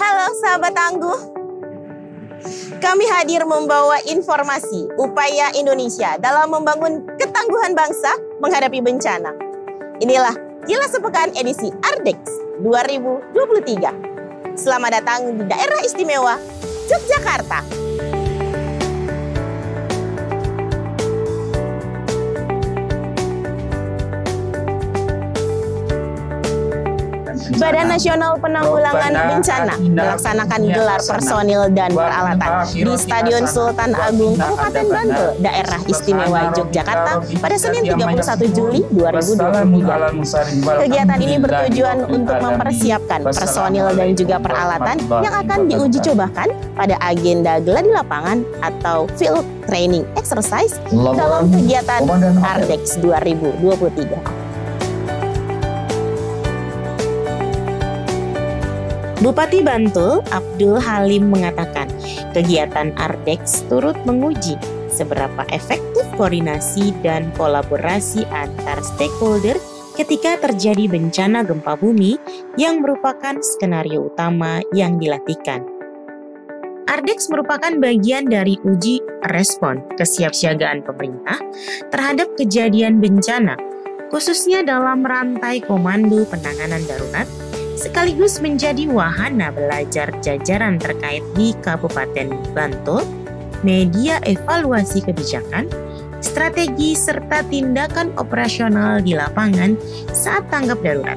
Halo sahabat tangguh, kami hadir membawa informasi upaya Indonesia dalam membangun ketangguhan bangsa menghadapi bencana. Inilah Kilas Sepekan edisi Ardex 2023. Selamat datang di Daerah Istimewa Yogyakarta. Badan Nasional Penanggulangan Bencana melaksanakan gelar personil dan peralatan di Stadion Sultan Agung Kabupaten Bantul, Daerah Istimewa Yogyakarta pada Senin 31 Juli 2023. Kegiatan ini bertujuan untuk mempersiapkan personil dan juga peralatan yang akan diuji cobakan pada agenda gladi lapangan atau Field Training Exercise dalam kegiatan Ardex 2023. Bupati Bantul, Abdul Halim mengatakan, kegiatan Ardex turut menguji seberapa efektif koordinasi dan kolaborasi antar stakeholder ketika terjadi bencana gempa bumi yang merupakan skenario utama yang dilatihkan. Ardex merupakan bagian dari uji respon kesiapsiagaan pemerintah terhadap kejadian bencana, khususnya dalam rantai komando penanganan darurat, sekaligus menjadi wahana belajar jajaran terkait di Kabupaten Bantul, media evaluasi kebijakan, strategi serta tindakan operasional di lapangan saat tanggap darurat.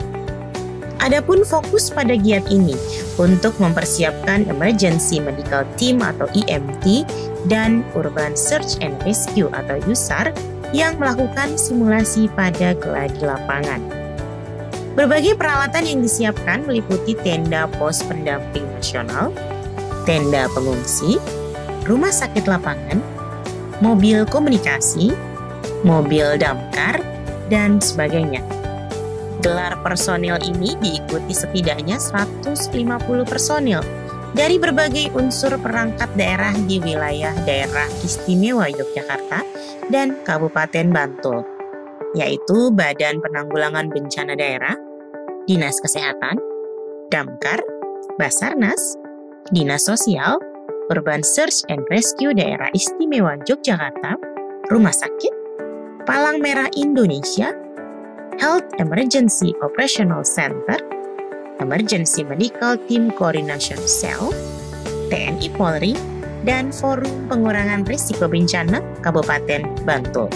Adapun fokus pada giat ini untuk mempersiapkan Emergency Medical Team atau EMT dan Urban Search and Rescue atau USAR yang melakukan simulasi pada gladi lapangan. Berbagai peralatan yang disiapkan meliputi tenda pos pendamping nasional, tenda pengungsi, rumah sakit lapangan, mobil komunikasi, mobil damkar, dan sebagainya. Gelar personil ini diikuti setidaknya 150 personil dari berbagai unsur perangkat daerah di wilayah Daerah Istimewa Yogyakarta dan Kabupaten Bantul, yaitu Badan Penanggulangan Bencana Daerah, Dinas Kesehatan, Damkar, Basarnas, Dinas Sosial, Urban Search and Rescue Daerah Istimewa Yogyakarta, Rumah Sakit, Palang Merah Indonesia, Health Emergency Operational Center, Emergency Medical Team Coordination Cell, TNI Polri, dan Forum Pengurangan Risiko Bencana Kabupaten Bantul.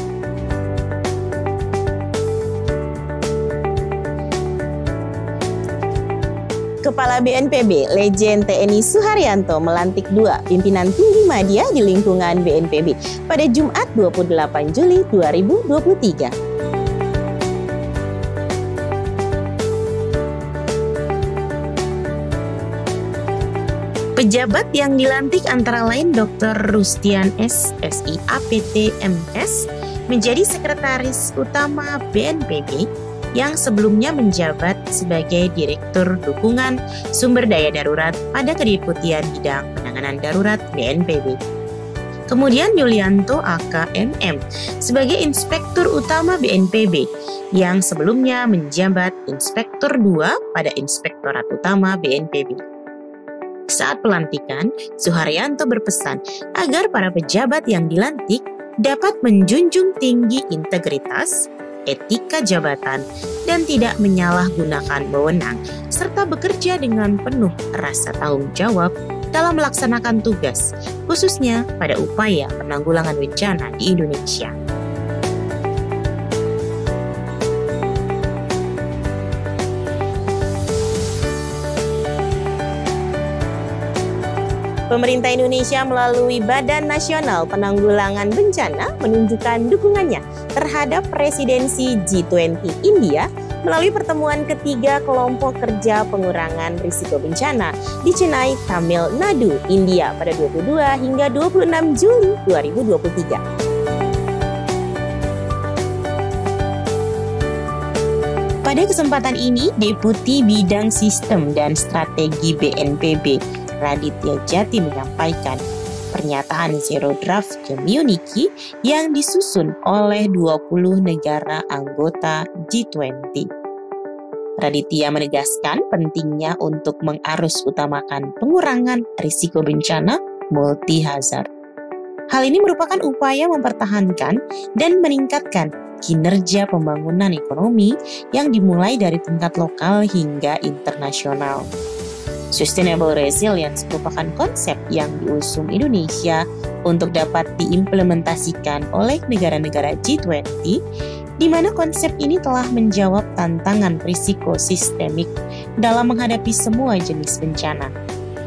Kepala BNPB, Legend TNI Suharyanto melantik 2 pimpinan tinggi media di lingkungan BNPB pada Jumat 28 Juli 2023. Pejabat yang dilantik antara lain Dr. Rustian S. SI APT MS menjadi Sekretaris Utama BNPB yang sebelumnya menjabat sebagai Direktur Dukungan Sumber Daya Darurat pada Kedeputian Bidang Penanganan Darurat BNPB. Kemudian Yulianto AKMM sebagai Inspektur Utama BNPB yang sebelumnya menjabat Inspektur 2 pada Inspektorat Utama BNPB. Saat pelantikan, Suharyanto berpesan agar para pejabat yang dilantik dapat menjunjung tinggi integritas, etika jabatan, dan tidak menyalahgunakan wewenang, serta bekerja dengan penuh rasa tanggung jawab dalam melaksanakan tugas, khususnya pada upaya penanggulangan bencana di Indonesia. Pemerintah Indonesia melalui Badan Nasional Penanggulangan Bencana menunjukkan dukungannya terhadap presidensi G20 India melalui pertemuan ketiga kelompok kerja pengurangan risiko bencana di Chennai, Tamil Nadu, India pada 22 hingga 26 Juli 2023. Pada kesempatan ini, Deputi Bidang Sistem dan Strategi BNPB Raditya Jati menyampaikan pernyataan Zero Draft Communique yang disusun oleh 20 negara anggota G20. Raditya menegaskan pentingnya untuk mengarus utamakan pengurangan risiko bencana multi-hazard. Hal ini merupakan upaya mempertahankan dan meningkatkan kinerja pembangunan ekonomi yang dimulai dari tingkat lokal hingga internasional. Sustainable Resilience merupakan konsep yang diusung Indonesia untuk dapat diimplementasikan oleh negara-negara G20, di mana konsep ini telah menjawab tantangan risiko sistemik dalam menghadapi semua jenis bencana,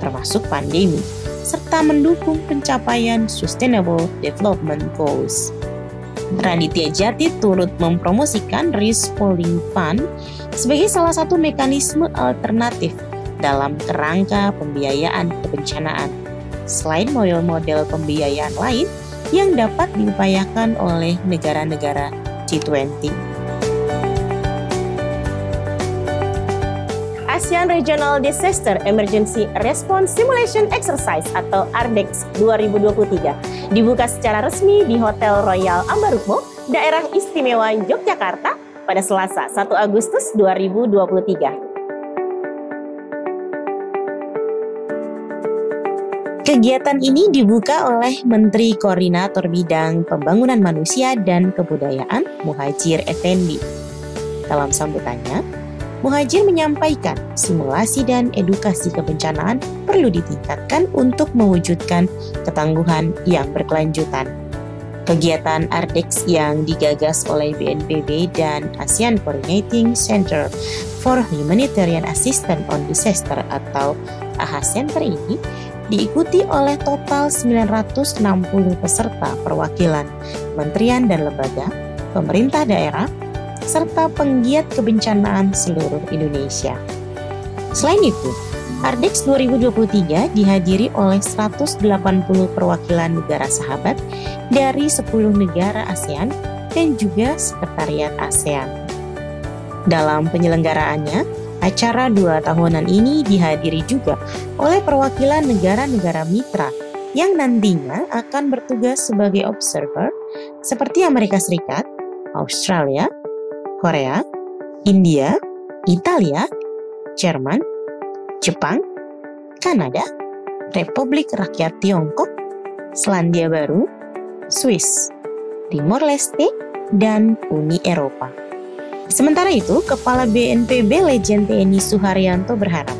termasuk pandemi, serta mendukung pencapaian Sustainable Development Goals. Raditya Djati turut mempromosikan Risk Pooling Fund sebagai salah satu mekanisme alternatif dalam kerangka pembiayaan kebencanaan, selain model-model pembiayaan lain yang dapat diupayakan oleh negara-negara G20. ASEAN Regional Disaster Emergency Response Simulation Exercise atau ARDEX 2023 dibuka secara resmi di Hotel Royal Ambarukmo, Daerah Istimewa Yogyakarta pada Selasa 1 Agustus 2023. Kegiatan ini dibuka oleh Menteri Koordinator Bidang Pembangunan Manusia dan Kebudayaan, Muhadjir Effendi. Dalam sambutannya, Muhadjir menyampaikan simulasi dan edukasi kebencanaan perlu ditingkatkan untuk mewujudkan ketangguhan yang berkelanjutan. Kegiatan ARDEX yang digagas oleh BNPB dan ASEAN Coordinating Center for Humanitarian Assistance on Disaster atau AHA Center ini diikuti oleh total 960 peserta perwakilan kementerian dan lembaga, pemerintah daerah, serta penggiat kebencanaan seluruh Indonesia. Selain itu, ARDEX 2023 dihadiri oleh 180 perwakilan negara sahabat dari 10 negara ASEAN dan juga Sekretariat ASEAN. Dalam penyelenggaraannya, acara 2 tahunan ini dihadiri juga oleh perwakilan negara-negara mitra yang nantinya akan bertugas sebagai observer seperti Amerika Serikat, Australia, Korea, India, Italia, Jerman, Jepang, Kanada, Republik Rakyat Tiongkok, Selandia Baru, Swiss, Timor Leste, dan Uni Eropa. Sementara itu, Kepala BNPB Lejen TNI Suharyanto berharap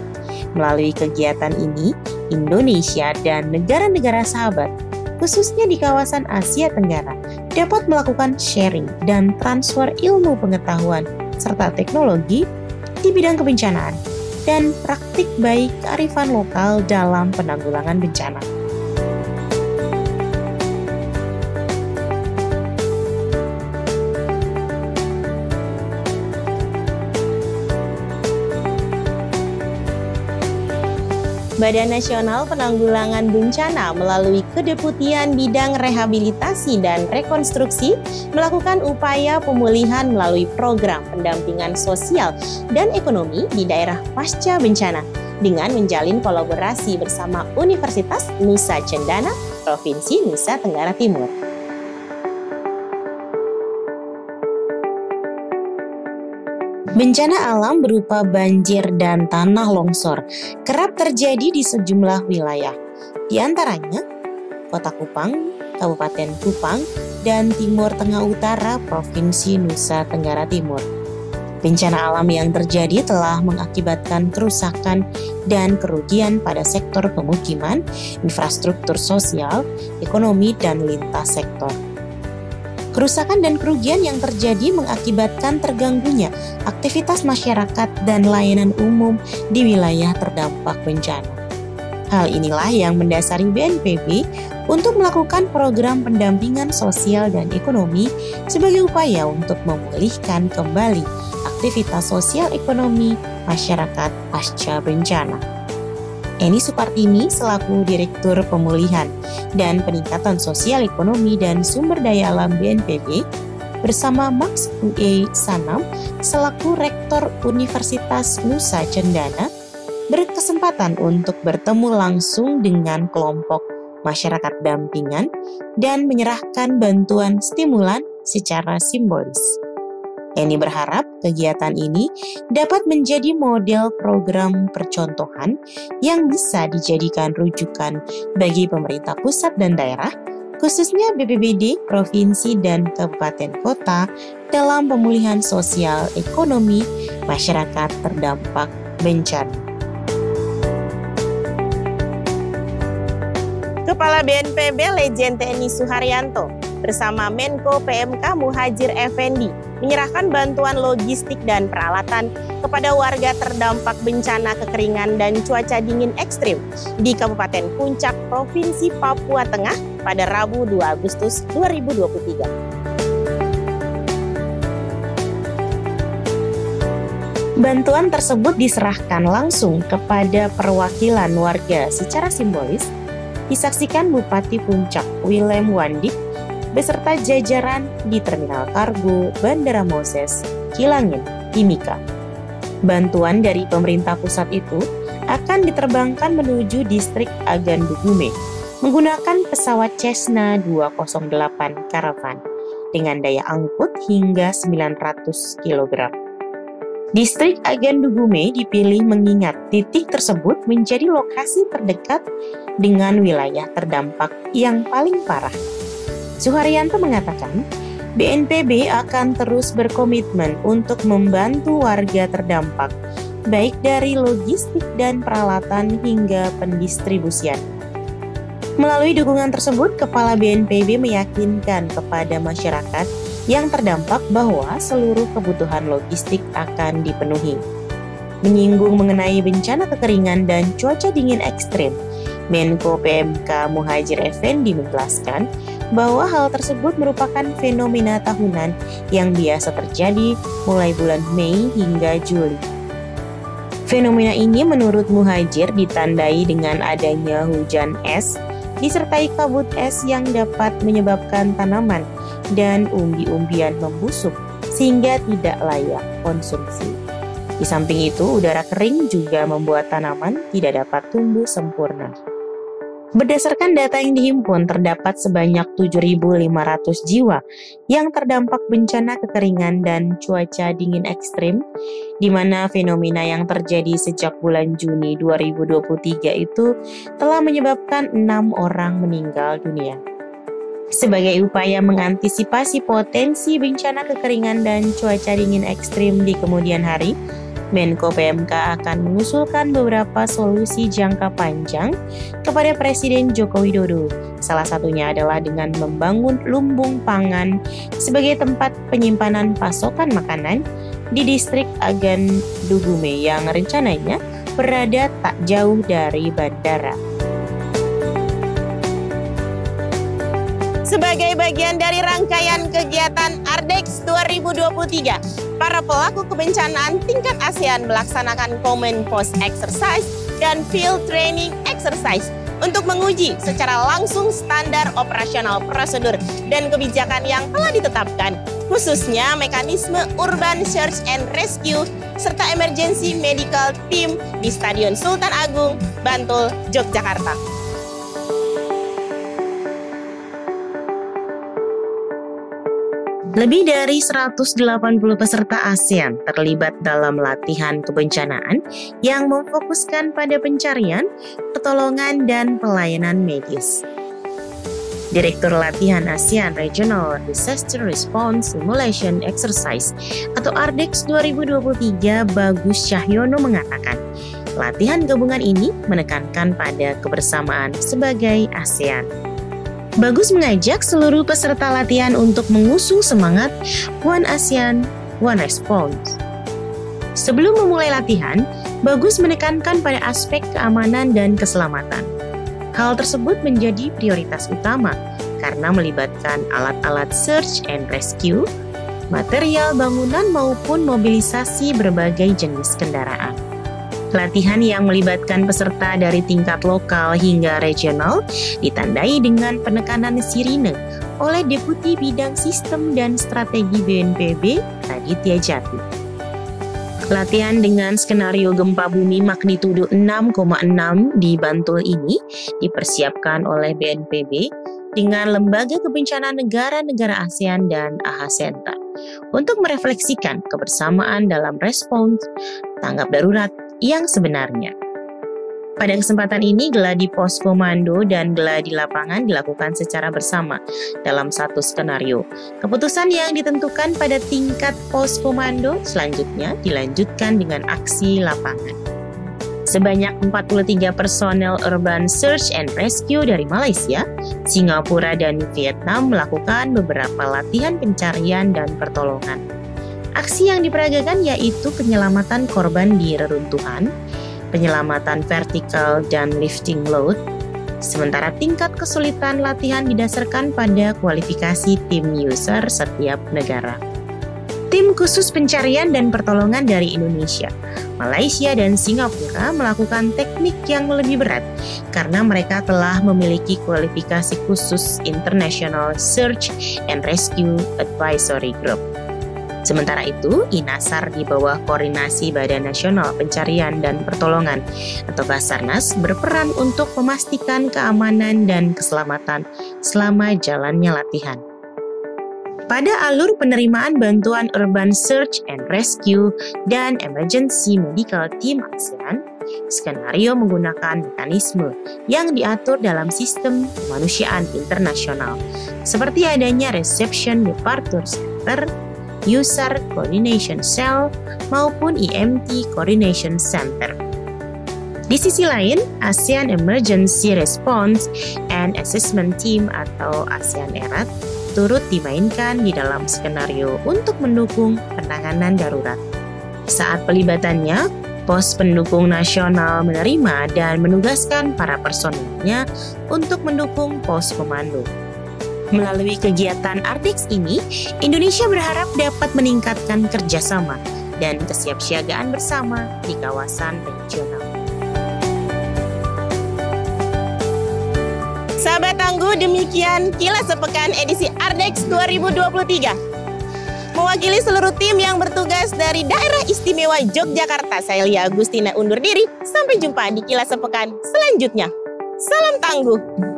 melalui kegiatan ini, Indonesia dan negara-negara sahabat, khususnya di kawasan Asia Tenggara, dapat melakukan sharing dan transfer ilmu pengetahuan serta teknologi di bidang kebencanaan dan praktik baik kearifan lokal dalam penanggulangan bencana. Badan Nasional Penanggulangan Bencana melalui Kedeputian Bidang Rehabilitasi dan Rekonstruksi melakukan upaya pemulihan melalui program pendampingan sosial dan ekonomi di daerah pasca bencana dengan menjalin kolaborasi bersama Universitas Nusa Cendana, Provinsi Nusa Tenggara Timur. Bencana alam berupa banjir dan tanah longsor kerap terjadi di sejumlah wilayah, di antaranya Kota Kupang, Kabupaten Kupang, dan Timur Tengah Utara Provinsi Nusa Tenggara Timur. Bencana alam yang terjadi telah mengakibatkan kerusakan dan kerugian pada sektor pemukiman, infrastruktur sosial, ekonomi, dan lintas sektor. Kerusakan dan kerugian yang terjadi mengakibatkan terganggunya aktivitas masyarakat dan layanan umum di wilayah terdampak bencana. Hal inilah yang mendasari BNPB untuk melakukan program pendampingan sosial dan ekonomi sebagai upaya untuk memulihkan kembali aktivitas sosial ekonomi masyarakat pasca bencana. Eni Supartini selaku Direktur Pemulihan dan Peningkatan Sosial Ekonomi dan Sumber Daya Alam BNPB bersama Max U.E. Sanam selaku Rektor Universitas Nusa Cendana berkesempatan untuk bertemu langsung dengan kelompok masyarakat dampingan dan menyerahkan bantuan stimulan secara simbolis. Eni berharap kegiatan ini dapat menjadi model program percontohan yang bisa dijadikan rujukan bagi pemerintah pusat dan daerah, khususnya BPBD, provinsi, dan kabupaten kota dalam pemulihan sosial ekonomi masyarakat terdampak bencana. Kepala BNPB Legend TNI Suharyanto bersama Menko PMK Muhadjir Effendi menyerahkan bantuan logistik dan peralatan kepada warga terdampak bencana kekeringan dan cuaca dingin ekstrim di Kabupaten Puncak, Provinsi Papua Tengah pada Rabu 2 Agustus 2023. Bantuan tersebut diserahkan langsung kepada perwakilan warga secara simbolis, disaksikan Bupati Puncak Willem Wandik beserta jajaran di Terminal Kargo Bandara Moses, Kilangin, Timika. Bantuan dari pemerintah pusat itu akan diterbangkan menuju distrik Agan Dugume menggunakan pesawat Cessna 208 Caravan dengan daya angkut hingga 900 kg. Distrik Agan Dugume dipilih mengingat titik tersebut menjadi lokasi terdekat dengan wilayah terdampak yang paling parah. Suharyanto mengatakan, BNPB akan terus berkomitmen untuk membantu warga terdampak, baik dari logistik dan peralatan hingga pendistribusian. Melalui dukungan tersebut, Kepala BNPB meyakinkan kepada masyarakat yang terdampak bahwa seluruh kebutuhan logistik akan dipenuhi. Menyinggung mengenai bencana kekeringan dan cuaca dingin ekstrim, Menko PMK Muhadjir Effendi menjelaskan bahwa hal tersebut merupakan fenomena tahunan yang biasa terjadi mulai bulan Mei hingga Juli. Fenomena ini menurut Muhadjir ditandai dengan adanya hujan es disertai kabut es yang dapat menyebabkan tanaman dan umbi-umbian membusuk sehingga tidak layak konsumsi. Di samping itu, udara kering juga membuat tanaman tidak dapat tumbuh sempurna. Berdasarkan data yang dihimpun, terdapat sebanyak 7.500 jiwa yang terdampak bencana kekeringan dan cuaca dingin ekstrim, di mana fenomena yang terjadi sejak bulan Juni 2023 itu telah menyebabkan 6 orang meninggal dunia. Sebagai upaya mengantisipasi potensi bencana kekeringan dan cuaca dingin ekstrim di kemudian hari, Menko PMK akan mengusulkan beberapa solusi jangka panjang kepada Presiden Joko Widodo. Salah satunya adalah dengan membangun lumbung pangan sebagai tempat penyimpanan pasokan makanan di distrik Agan Dugume yang rencananya berada tak jauh dari bandara. Sebagai bagian dari rangkaian kegiatan Ardex 2023, para pelaku kebencanaan tingkat ASEAN melaksanakan Command Post Exercise dan Field Training Exercise untuk menguji secara langsung standar operasional prosedur dan kebijakan yang telah ditetapkan, khususnya mekanisme Urban Search and Rescue serta Emergency Medical Team di Stadion Sultan Agung, Bantul, Yogyakarta. Lebih dari 180 peserta ASEAN terlibat dalam latihan kebencanaan yang memfokuskan pada pencarian, pertolongan, dan pelayanan medis. Direktur Latihan ASEAN Regional Disaster Response Simulation Exercise atau ARDEX 2023 Bagus Cahyono mengatakan, latihan gabungan ini menekankan pada kebersamaan sebagai ASEAN. Bagus mengajak seluruh peserta latihan untuk mengusung semangat One ASEAN, One Response. Sebelum memulai latihan, Bagus menekankan pada aspek keamanan dan keselamatan. Hal tersebut menjadi prioritas utama karena melibatkan alat-alat search and rescue, material bangunan maupun mobilisasi berbagai jenis kendaraan. Latihan yang melibatkan peserta dari tingkat lokal hingga regional ditandai dengan penekanan sirine oleh Deputi Bidang Sistem dan Strategi BNPB, Raditya Jati. Latihan dengan skenario gempa bumi magnitudo 6,6 di Bantul ini dipersiapkan oleh BNPB dengan Lembaga Kebencanaan Negara-Negara ASEAN dan AHA Center untuk merefleksikan kebersamaan dalam respons tanggap darurat yang sebenarnya. Pada kesempatan ini, geladi pos komando dan geladi lapangan dilakukan secara bersama dalam satu skenario. Keputusan yang ditentukan pada tingkat pos komando selanjutnya dilanjutkan dengan aksi lapangan. Sebanyak 43 personel Urban Search and Rescue dari Malaysia, Singapura, dan Vietnam melakukan beberapa latihan pencarian dan pertolongan. Aksi yang diperagakan yaitu penyelamatan korban di reruntuhan, penyelamatan vertikal dan lifting load, sementara tingkat kesulitan latihan didasarkan pada kualifikasi tim user setiap negara. Tim khusus pencarian dan pertolongan dari Indonesia, Malaysia, dan Singapura melakukan teknik yang lebih berat karena mereka telah memiliki kualifikasi khusus International Search and Rescue Advisory Group. Sementara itu, INASAR di bawah koordinasi Badan Nasional Pencarian dan Pertolongan atau Basarnas berperan untuk memastikan keamanan dan keselamatan selama jalannya latihan. Pada alur penerimaan bantuan Urban Search and Rescue dan Emergency Medical Team ASEAN, skenario menggunakan mekanisme yang diatur dalam sistem kemanusiaan internasional, seperti adanya Reception Departure Center, User Coordination Cell, maupun EMT Coordination Center. Di sisi lain, ASEAN Emergency Response and Assessment Team atau ASEAN ERAT turut dimainkan di dalam skenario untuk mendukung penanganan darurat. Saat pelibatannya, pos pendukung nasional menerima dan menugaskan para personilnya untuk mendukung pos komando. Melalui kegiatan Ardex ini, Indonesia berharap dapat meningkatkan kerjasama dan kesiapsiagaan bersama di kawasan regional. Sahabat Tangguh, demikian Kilas Sepekan edisi Ardex 2023. Mewakili seluruh tim yang bertugas dari Daerah Istimewa Yogyakarta, saya Lia Agustina undur diri. Sampai jumpa di Kilas Sepekan selanjutnya. Salam Tangguh.